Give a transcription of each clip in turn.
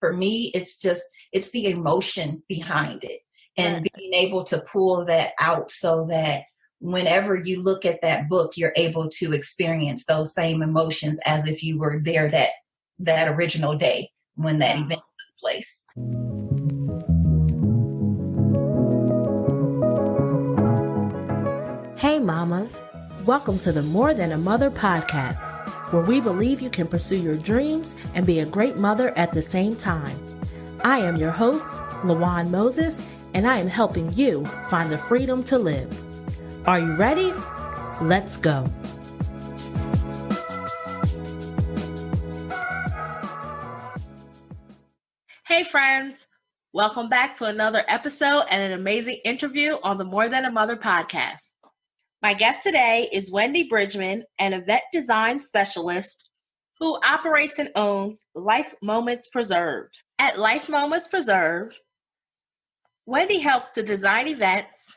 for me, it's the emotion behind it and Right. being able to pull that out so that whenever you look at that book, you're able to experience those same emotions as if you were there that original day when that event took place. Hey mamas, welcome to the More Than a Mother podcast, where we believe you can pursue your dreams and be a great mother at the same time. I am your host, LaJuan Moses, and I am helping you find the freedom to live. Are you ready? Let's go. Hey friends, welcome back to another episode and an amazing interview on the More Than a Mother podcast. My guest today is Wendy Bridgeman, an event design specialist who operates and owns Life Moments Preserved. At Life Moments Preserved, Wendy helps to design events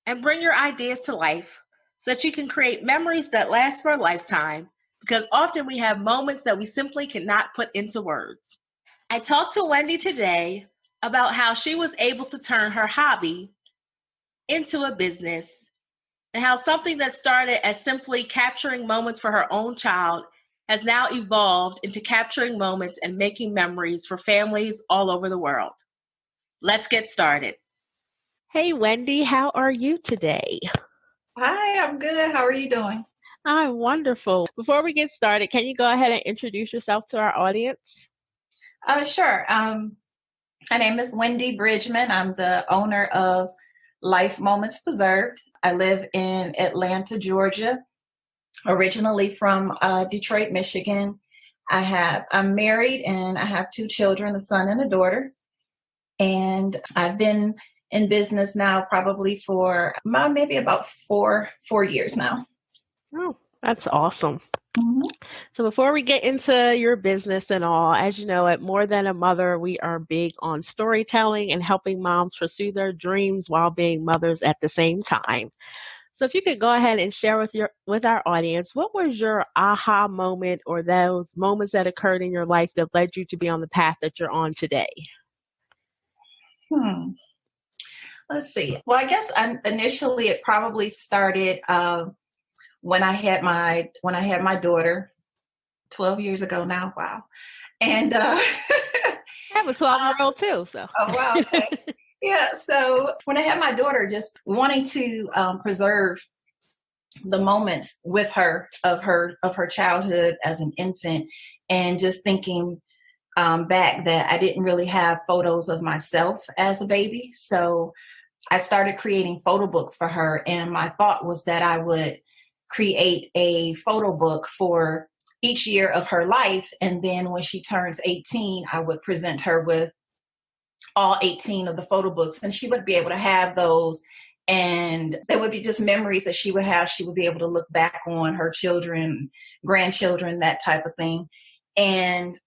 and bring your ideas to life so that you can create memories that last for a lifetime, because often we have moments that we simply cannot put into words. I talked to Wendy today about how she was able to turn her hobby into a business and how something that started as simply capturing moments for her own child has now evolved into capturing moments and making memories for families all over the world. Let's get started. Hey, Wendy, how are you today? Hi, I'm good. How are you doing? I'm wonderful. Before we get started, can you go ahead and introduce yourself to our audience? Sure. My name is Wendy Bridgeman. I'm the owner of Life Moments Preserved. I live in Atlanta, Georgia, originally from Detroit, Michigan. I'm married and I have 2 children, a son and a daughter. And I've been in business now probably for maybe about four years now. Oh, that's awesome. Mm-hmm. So before we get into your business and all, as you know, at More Than a Mother, we are big on storytelling and helping moms pursue their dreams while being mothers at the same time. So if you could go ahead and share with our audience, what was your aha moment or those moments that occurred in your life that led you to be on the path that you're on today? Let's see. Well, I guess initially it probably started when I had my daughter 12 years ago now. Wow. And I have a 12-year-old too. So. Oh, wow. Okay. Yeah. So when I had my daughter, just wanting to preserve the moments with her of her childhood as an infant, and just thinking back that I didn't really have photos of myself as a baby. So I started creating photo books for her. And my thought was that I would create a photo book for each year of her life. And then when she turns 18, I would present her with all 18 of the photo books, and she would be able to have those. And there would be just memories that she would have. She would be able to look back on her children, grandchildren, that type of thing. And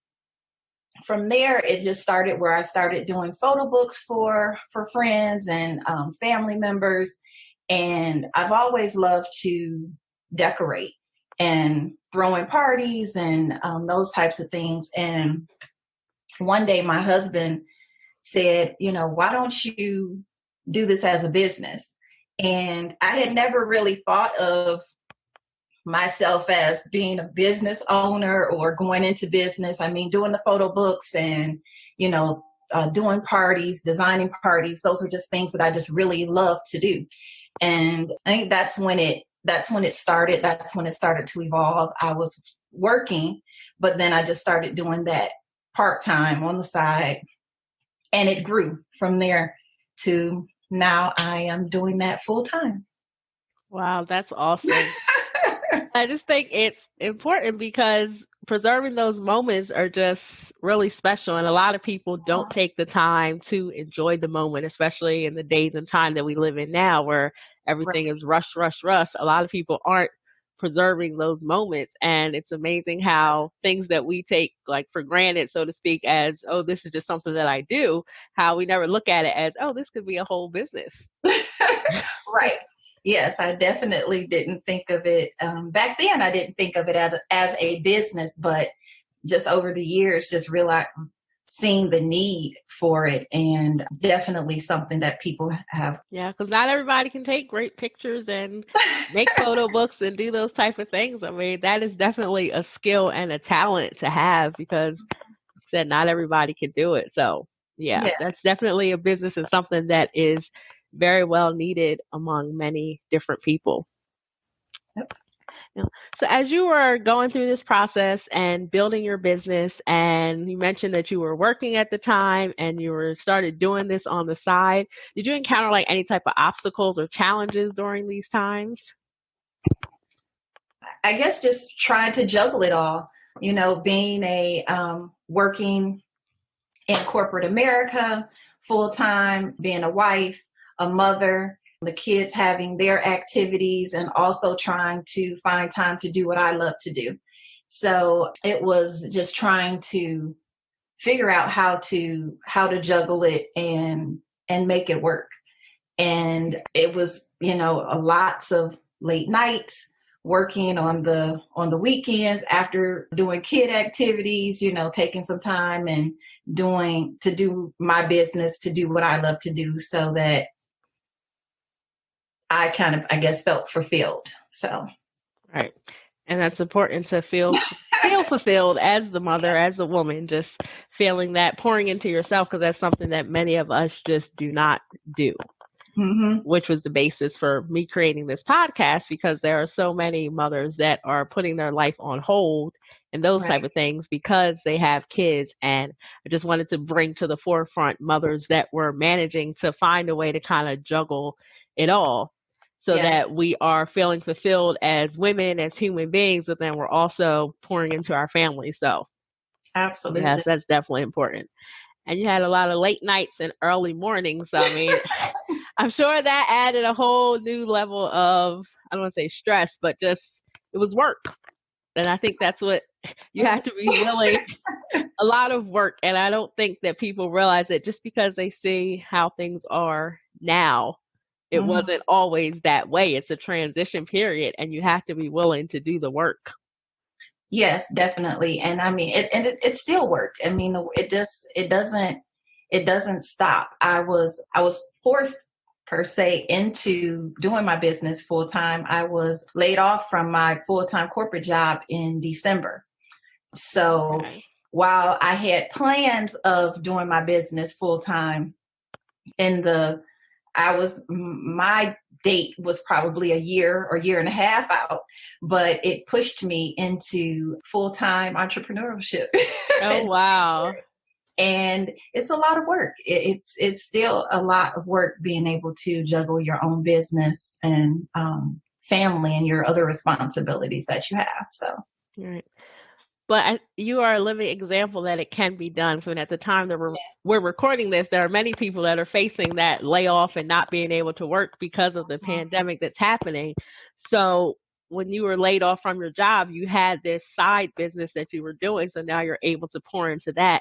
from there, it just started where I started doing photo books for friends and family members. And I've always loved to decorate and throwing parties and those types of things. And one day my husband said, why don't you do this as a business? And I had never really thought of myself as being a business owner or going into business. I mean, doing the photo books and, doing parties, designing parties, those are just things that I just really love to do. And I think that's when it started. That's when it started to evolve. I was working, but then I just started doing that part-time on the side. And it grew from there to now I am doing that full-time. Wow, that's awesome. I just think it's important because preserving those moments are just really special. And a lot of people don't take the time to enjoy the moment, especially in the days and time that we live in now where everything is rush, rush, rush. A lot of people aren't preserving those moments. And it's amazing how things that we take like for granted, so to speak, as, oh, this is just something that I do, how we never look at it as, oh, this could be a whole business. Right. Yes, I definitely didn't think of it. Back then, I didn't think of it as a business, but just over the years, just seeing the need for it, and definitely something that people have. Yeah, because not everybody can take great pictures and make photo books and do those type of things. I mean, that is definitely a skill and a talent to have because, like I said, not everybody can do it. So, yeah, that's definitely a business and something that is very well needed among many different people. Yep. So as you were going through this process and building your business, and you mentioned that you were working at the time and you were started doing this on the side, did you encounter like any type of obstacles or challenges during these times? I guess just trying to juggle it all, being working in corporate America full time, being a wife, a mother, the kids having their activities, and also trying to find time to do what I love to do. So it was just trying to figure out how to juggle it and make it work. And it was, lots of late nights, working on the weekends after doing kid activities, taking some time and to do my business, to do what I love to do, so that I kind of, I guess, felt fulfilled. So, right. And that's important to feel fulfilled as the mother, as a woman, just feeling that, pouring into yourself, because that's something that many of us just do not do. Mm-hmm. Which was the basis for me creating this podcast, because there are so many mothers that are putting their life on hold and those type of things because they have kids. And I just wanted to bring to the forefront mothers that were managing to find a way to kind of juggle it all, so that we are feeling fulfilled as women, as human beings, but then we're also pouring into our family. So absolutely, yes, that's definitely important. And you had a lot of late nights and early mornings. So, I mean, I'm sure that added a whole new level of, I don't want to say stress, but just, it was work. And I think that's what you have to be willing, a lot of work. And I don't think that people realize that just because they see how things are now, it wasn't always that way. It's a transition period, and you have to be willing to do the work. Yes, definitely. And I mean, it still work. I mean, it doesn't stop. I was forced, per se, into doing my business full time. I was laid off from my full-time corporate job in December. So while I had plans of doing my business full time my date was probably a year or year and a half out, but it pushed me into full-time entrepreneurship. Oh, wow. And it's a lot of work. It's still a lot of work being able to juggle your own business and family and your other responsibilities that you have. So, right. But you are a living example that it can be done. So at the time that we're recording this, there are many people that are facing that layoff and not being able to work because of the pandemic that's happening. So when you were laid off from your job, you had this side business that you were doing. So now you're able to pour into that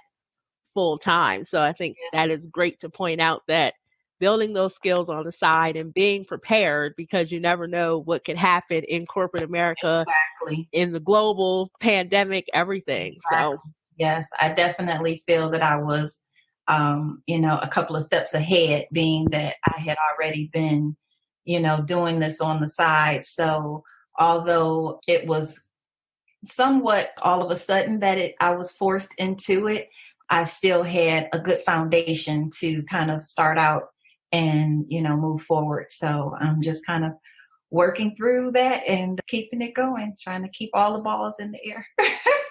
full time. So I think that is great to point out, that building those skills on the side and being prepared, because you never know what could happen in corporate America, in the global pandemic, everything. Exactly. So yes, I definitely feel that I was, a couple of steps ahead, being that I had already been, doing this on the side. So although it was somewhat all of a sudden that I was forced into it, I still had a good foundation to kind of start out and, move forward. So I'm just kind of working through that and keeping it going, trying to keep all the balls in the air.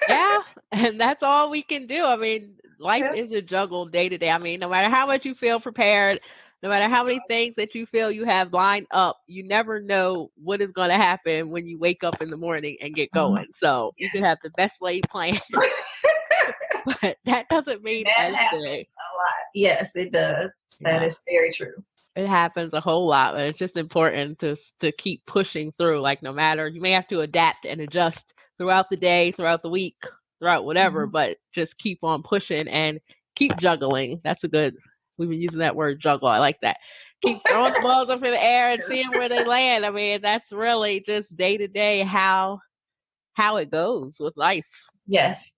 Yeah, and that's all we can do. I mean, life is a juggle day to day. I mean, no matter how much you feel prepared, no matter how many things that you feel you have lined up, you never know what is going to happen when you wake up in the morning and get going. So you can have the best laid plan. But that doesn't mean that happens a lot. Yes, it does. That is very true. It happens a whole lot, but it's just important to keep pushing through. Like, no matter, you may have to adapt and adjust throughout the day, throughout the week, throughout whatever, but just keep on pushing and keep juggling. That's we've been using that word, juggle. I like that. Keep throwing the balls up in the air and seeing where they land. I mean, that's really just day to day how it goes with life. Yes,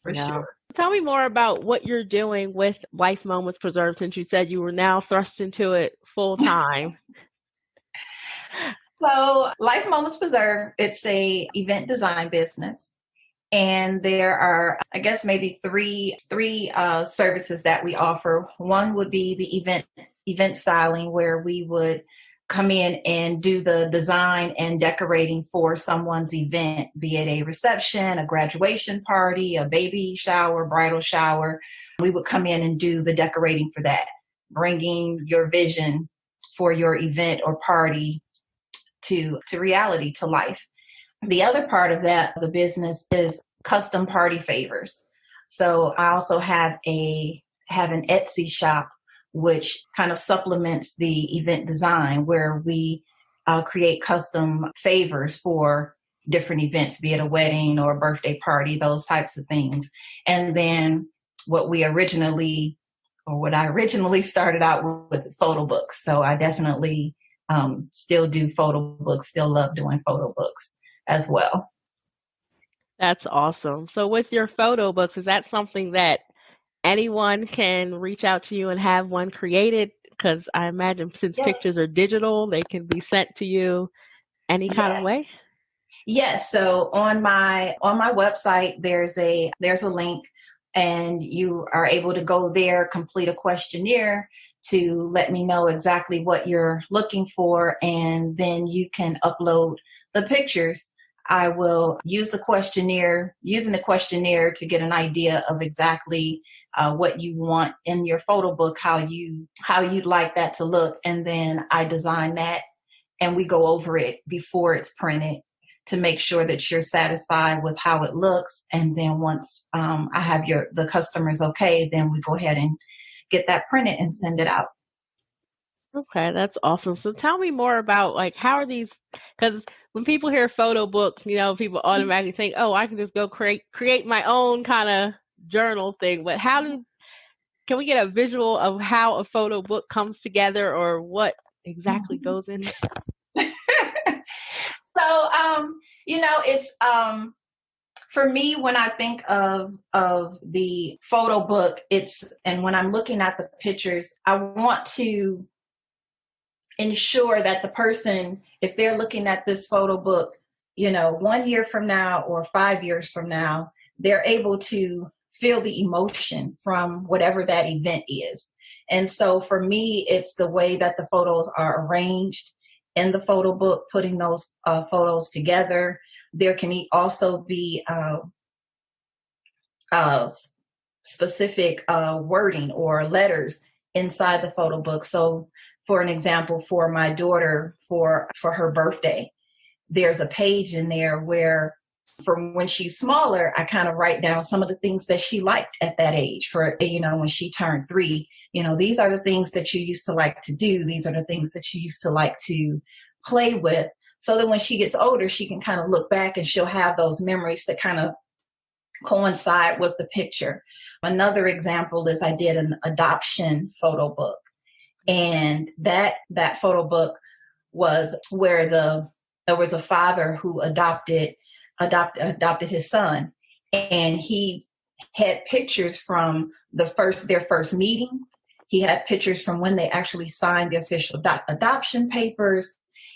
for sure. Tell me more about what you're doing with Life Moments Preserved, since you said you were now thrust into it full time. So Life Moments Preserved, it's a event design business. And there are, I guess, maybe three services that we offer. One would be the event styling, where we would come in and do the design and decorating for someone's event, be it a reception, a graduation party, a baby shower, bridal shower. We would come in and do the decorating for that, bringing your vision for your event or party to reality, to life. The other part of that, the business, is custom party favors. So I also have an Etsy shop, which kind of supplements the event design, where we create custom favors for different events, be it a wedding or a birthday party, those types of things. And then what I originally started out with, photo books. So I definitely still do photo books, still love doing photo books as well. That's awesome. So with your photo books, is that something that anyone can reach out to you and have one created? Because I imagine since Yes. pictures are digital, they can be sent to you any kind of way. Yes. So on my website, there's a link, and you are able to go there, complete a questionnaire to let me know exactly what you're looking for, and then you can upload the pictures. I will using the questionnaire to get an idea of exactly what you want in your photo book, how you'd like that to look, and then I design that, and we go over it before it's printed to make sure that you're satisfied with how it looks. And then once I have the customer's okay, then we go ahead and get that printed and send it out. Okay, that's awesome. So tell me more about, like, how are these, because when people hear photo books, people automatically think, oh, I can just go create my own kind of journal thing. But can we get a visual of how a photo book comes together, or what exactly goes in? So, it's for me, when I think of the photo book, and when I'm looking at the pictures, I want to ensure that the person, if they're looking at this photo book, 1 year from now or 5 years from now, they're able to feel the emotion from whatever that event is. And so for me, it's the way that the photos are arranged in the photo book, putting those photos together. There can also be specific wording or letters inside the photo book. So for an example, for my daughter, for her birthday, there's a page in there where, from when she's smaller, I kind of write down some of the things that she liked at that age. For, when she turned 3, these are the things that you used to like to do. These are the things that you used to like to play with. So that when she gets older, she can kind of look back and she'll have those memories that kind of coincide with the picture. Another example is I did an adoption photo book. And that photo book was where there was a father who adopted his son, and he had pictures from their first meeting. He had pictures from when they actually signed the official adoption papers.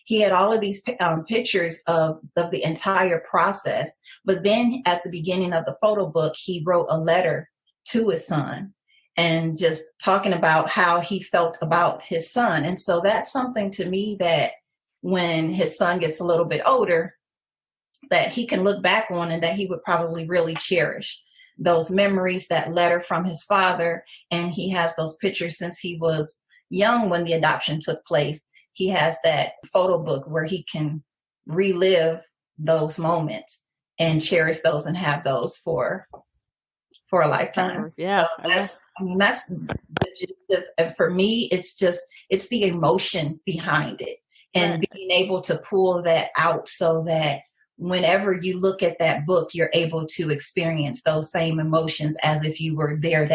He had all of these pictures of the entire process. But then at the beginning of the photo book, he wrote a letter to his son, and just talking about how he felt about his son. And so that's something to me that when his son gets a little bit older, that he can look back on, and that he would probably really cherish those memories, that letter from his father. And he has those pictures since he was young when the adoption took place. He has that photo book where he can relive those moments and cherish those and have those for a lifetime. Yeah. So that's for me, it's the emotion behind it, and right. Being able to pull that out so that whenever you look at that book, you're able to experience those same emotions as if you were there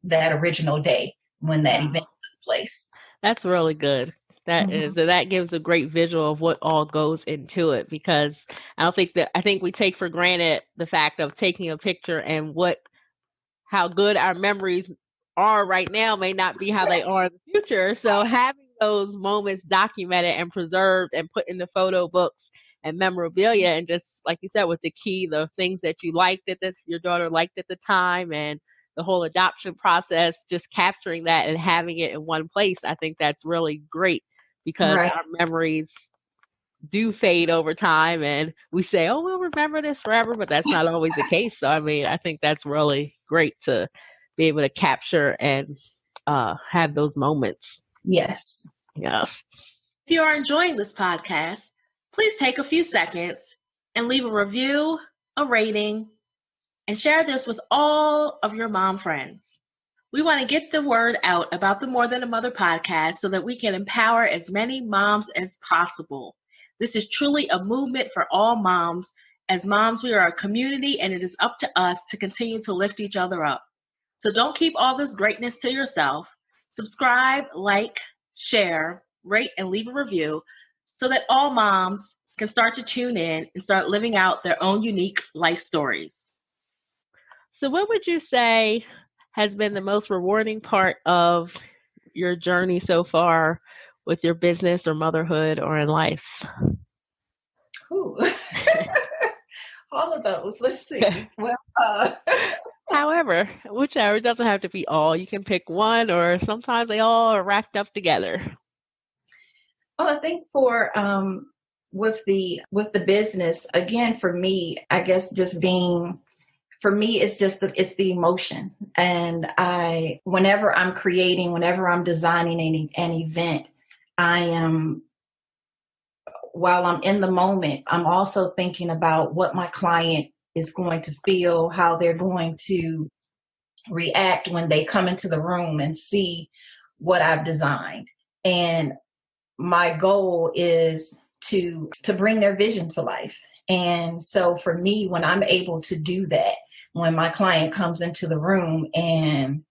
that original day when that event took place. That's really good. That gives a great visual of what all goes into it, because I think we take for granted the fact of taking a picture and what how good our memories are right now may not be how they are in the future. So having those moments documented and preserved and put in the photo books and memorabilia, and just like you said, with the things that you liked that your daughter liked at the time, and the whole adoption process, just capturing that and having it in one place, I think that's really great because Right. our memories do fade over time, and we say, oh, we'll remember this forever, but that's not always the case. So, I mean, I think that's really great to be able to capture and have those moments. Yes. Yes. If you are enjoying this podcast, please take a few seconds and leave a review, a rating, and share this with all of your mom friends. We want to get the word out about the More Than a Mother podcast so that we can empower as many moms as possible. This is truly a movement for all moms. As moms, we are a community, and it is up to us to continue to lift each other up. So don't keep all this greatness to yourself. Subscribe, like, share, rate, and leave a review so that all moms can start to tune in and start living out their own unique life stories. So what would you say has been the most rewarding part of your journey so far with your business or motherhood or in life? Ooh. All of those. Let's see. Well, however, whichever. It doesn't have to be all. You can pick one, or sometimes they all are wrapped up together. Well, I think for with the business, again, for me, I guess just being, for me, it's just it's the emotion. And whenever I'm creating, whenever I'm designing an event, I am, while I'm in the moment, I'm also thinking about what my client is going to feel, how they're going to react when they come into the room and see what I've designed. And my goal is to bring their vision to life. And so for me, when I'm able to do that, when my client comes into the room and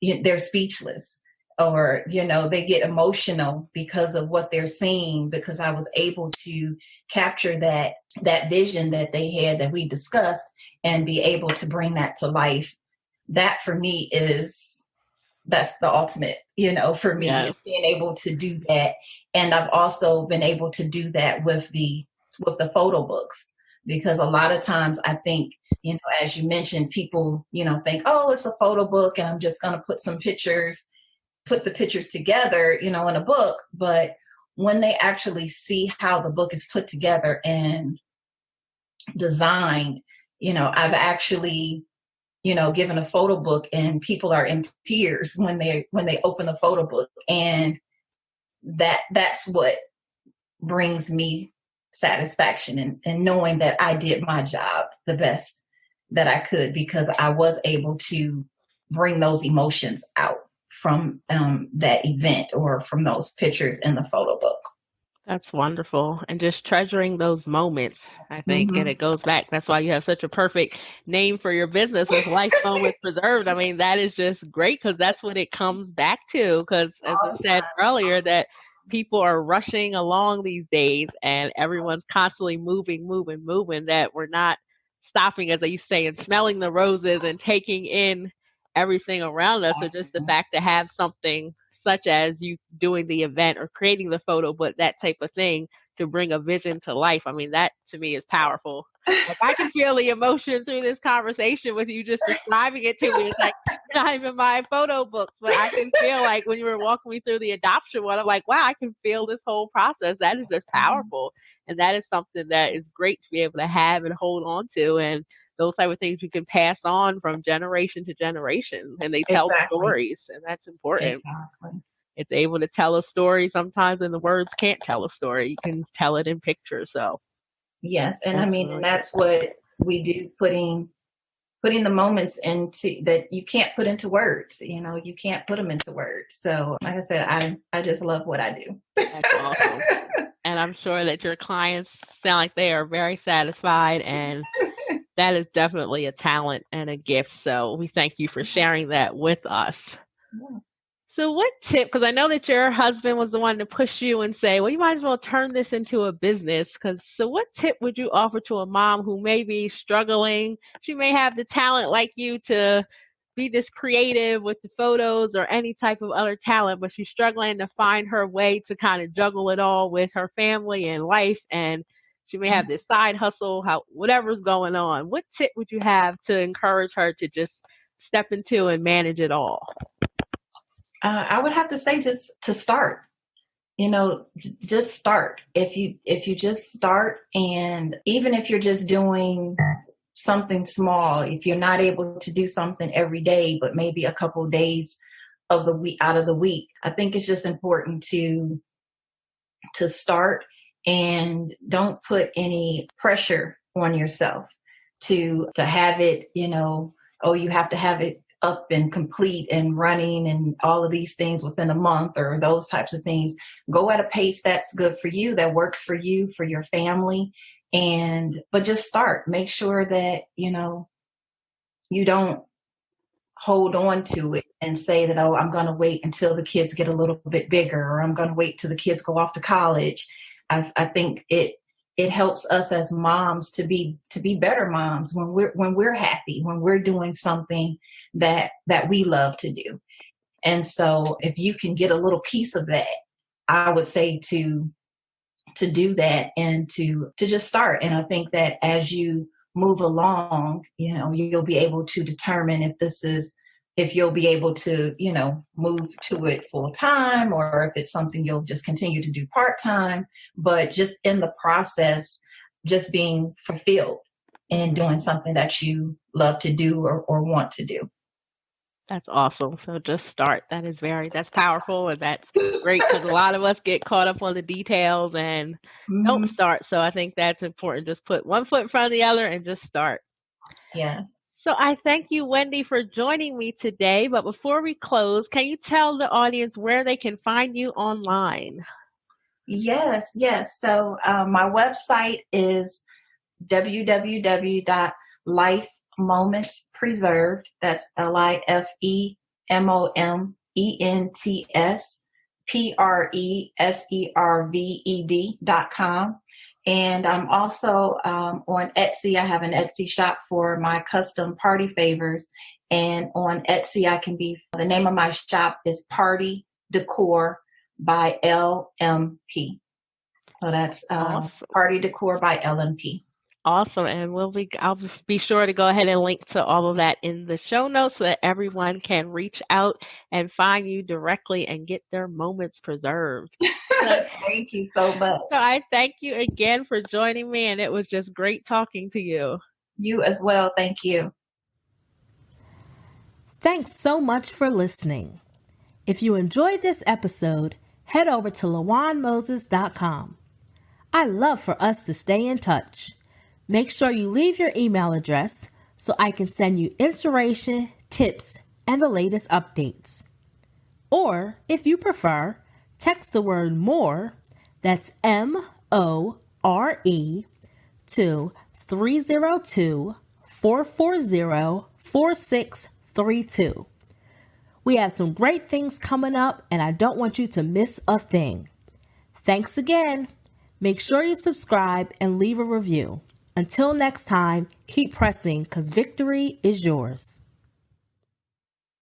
they're speechless, or, they get emotional because of what they're seeing, because I was able to capture that vision that they had that we discussed and be able to bring that to life. That for me that's the ultimate, for me, is being able to do that. And I've also been able to do that with the photo books, because a lot of times I think, as you mentioned, people, think, oh, it's a photo book and I'm just going to put the pictures together, in a book. But when they actually see how the book is put together and designed, I've actually, given a photo book and people are in tears when they open the photo book. And that's what brings me satisfaction, and knowing that I did my job the best that I could, because I was able to bring those emotions out from that event or from those pictures in the photo book. That's wonderful. And just treasuring those moments, I think. Mm-hmm. And it goes back. That's why you have such a perfect name for your business, with Life Moments Preserved. I mean, that is just great, because that's what it comes back to. Because as I said earlier, that people are rushing along these days and everyone's constantly moving, that we're not stopping, as I say, and smelling the roses and taking in everything around us. So just the fact to have something such as you doing the event or creating the photo book, that type of thing, to bring a vision to life. I mean, that to me is powerful. Like, I can feel the emotion through this conversation with you just describing it to me. It's like, you're not even my photo books, but I can feel, like, when you were walking me through the adoption one, I'm like, wow, I can feel this whole process. That is just powerful. And that is something that is great to be able to have and hold on to. And those type of things you can pass on from generation to generation, and they tell stories, and that's important. Exactly. It's able to tell a story sometimes, and the words can't tell a story. You can tell it in pictures. So yes, and I mean, and that's what we do, putting the moments into that you can't put into words. You can't put them into words. So like I said, I just love what I do. That's awesome. And I'm sure that your clients sound like they are very satisfied, and that is definitely a talent and a gift. So we thank you for sharing that with us. Yeah. So what tip, because I know that your husband was the one to push you and say, well, you might as well turn this into a business. So what tip would you offer to a mom who may be struggling? She may have the talent like you to be this creative with the photos or any type of other talent, but she's struggling to find her way to kind of juggle it all with her family and life. And she may have this side hustle, whatever's going on. What tip would you have to encourage her to just step into and manage it all? I would have to say just to start. Just start. If you just start, and even if you're just doing something small, if you're not able to do something every day, but maybe a couple of days of the week out of the week, I think it's just important to start, and don't put any pressure on yourself to have it, you have to have it up and complete and running and all of these things within a month or those types of things. Go at a pace that's good for you, that works for you, for your family. But just start. Make sure that, you don't hold on to it and say that, I'm going to wait until the kids get a little bit bigger, or I'm going to wait till the kids go off to college. I think it helps us as moms to be better moms when we're happy, when we're doing something that we love to do. And so if you can get a little piece of that, I would say to do that and to just start. And I think that as you move along, you'll be able to determine if you'll be able to, move to it full time, or if it's something you'll just continue to do part time, but just in the process, just being fulfilled in doing something that you love to do or want to do. That's awesome. So just start. That's powerful, and that's great, because a lot of us get caught up on the details and don't start. So I think that's important. Just put one foot in front of the other and just start. Yes. So I thank you, Wendy, for joining me today. But before we close, can you tell the audience where they can find you online? Yes. So my website is www.lifemomentspreserved. That's LifeMomentsPreserved.com. And I'm also on Etsy. I have an Etsy shop for my custom party favors. And on Etsy, the name of my shop is Party Decor by LMP. So that's awesome. Party Decor by LMP. Awesome. And I'll just be sure to go ahead and link to all of that in the show notes so that everyone can reach out and find you directly and get their moments preserved. Thank you so much. So I thank you again for joining me, and it was just great talking to you. You as well. Thank you. Thanks so much for listening. If you enjoyed this episode, head over to LawanMoses.com. I love for us to stay in touch. Make sure you leave your email address so I can send you inspiration, tips, and the latest updates. Or, if you prefer, text the word MORE, that's MORE, to 302-440-4632. We have some great things coming up, and I don't want you to miss a thing. Thanks again. Make sure you subscribe and leave a review. Until next time, keep pressing, because victory is yours.